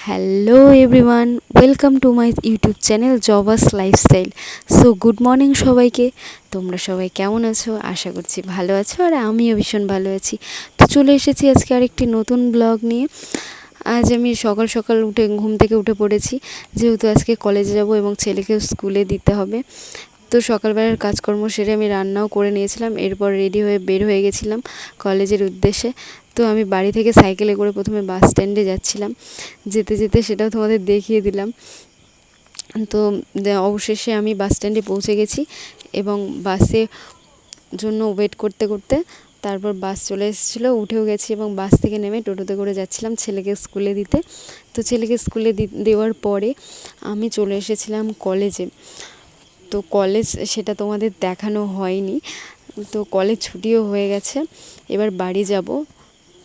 Hello everyone, welcome to my YouTube channel Jaba's lifestyle. So good morning সবাইকে। তোমরা সবাই কেমন আছো? আশা করছি ভালো আছো, আর আমিও ভীষণ ভালো আছি। তো চলে এসেছি আজকে আরেকটি নতুন ব্লগ নিয়ে। আজ আমি সকাল সকাল ঘুম থেকে উঠে পড়েছি, যেহেতু আজকে কলেজে যাব এবং ছেলেকে স্কুলে দিতে হবে। তো সকালবেলার কাজকর্ম সেরে আমি রান্নাও করে নিয়েছিলাম, এরপর রেডি হয়ে বের হয়ে গেছিলাম কলেজের উদ্দেশ্যে। তো আমি বাড়ি থেকে সাইকেলে করে প্রথমে বাস স্ট্যান্ডে যাচ্ছিলাম, যেতে যেতে সেটাও তোমাদের দেখিয়ে দিলাম। তো অবশেষে আমি বাস স্ট্যান্ডে পৌঁছে গেছি এবং বাসে জন্য ওয়েট করতে করতে তারপর বাস চলে এসেছিলো, উঠেও গেছি এবং বাস থেকে নেমে টোটোতে করে যাচ্ছিলাম ছেলেকে স্কুলে দিতে। তো ছেলেকে স্কুলে দেওয়ার পরে আমি চলে এসেছিলাম কলেজে। তো কলেজ সেটা তোমাদের দেখানো হয়নি। তো কলেজ ছুটিও হয়ে গেছে, এবার বাড়ি যাব।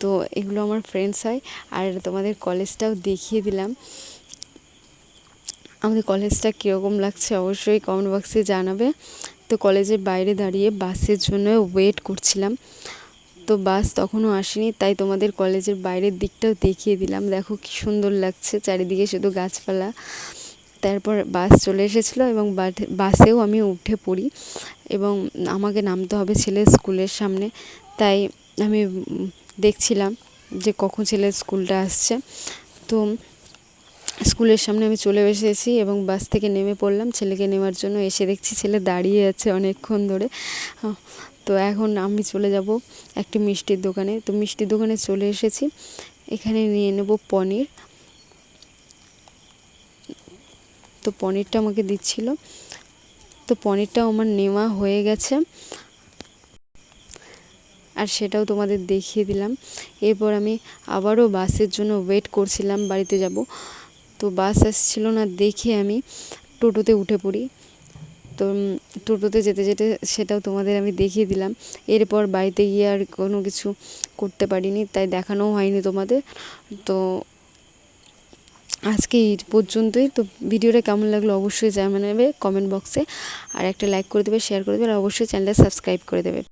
তো এগুলো আমার ফ্রেন্ডস হয়, আর তোমাদের কলেজটাও দেখিয়ে দিলাম। আমাদের কলেজটা কীরকম লাগছে অবশ্যই কমেন্ট বক্সে জানাবে। তো কলেজের বাইরে দাঁড়িয়ে বাসের জন্য ওয়েট করছিলাম। তো বাস তখনও আসেনি, তাই তোমাদের কলেজের বাইরের দিকটাও দেখিয়ে দিলাম। দেখো কী সুন্দর লাগছে, চারিদিকে শুধু গাছপালা। তারপর বাস চলে এসেছিলো এবং বাসেও আমি উঠে পড়ি এবং আমাকে নামতে হবে ছেলের স্কুলের সামনে। তাই আমি দেখছিলাম যে কখন ছেলের স্কুলটা আসছে। তো স্কুলের সামনে আমি চলে এসেছি এবং বাস থেকে নেমে পড়লাম ছেলেকে নেওয়ার জন্য। এসে দেখছি ছেলে দাঁড়িয়ে আছে অনেকক্ষণ ধরে। তো এখন আমি চলে যাব একটি মিষ্টির দোকানে। তো মিষ্টির দোকানে চলে এসেছি, এখানে নিয়ে নেব পনির। তো পনিরটা আমাকে দিচ্ছিল, তো পনিরটাও আমার নেওয়া হয়ে গেছে, আর সেটাও তোমাদের দেখিয়ে দিলাম। এরপর আমি আবারও বাসের জন্য ওয়েট করছিলাম, বাড়িতে যাব। তো বাস আসছিল না দেখে আমি টোটোতে উঠে পড়ি। তো টোটোতে যেতে যেতে সেটাও তোমাদের আমি দেখিয়ে দিলাম। এরপর বাড়িতে গিয়ে আর কোনো কিছু করতে পারিনি, তাই দেখানোও হয়নি তোমাদের। তো আজকে এই পর্যন্তই। তো ভিডিওটা কেমন লাগলো অবশ্যই জানাবে কমেন্ট বক্সে, আর একটা লাইক করে দেবে, শেয়ার করে দেবে, আর অবশ্যই চ্যানেলটা সাবস্ক্রাইব করে দেবে।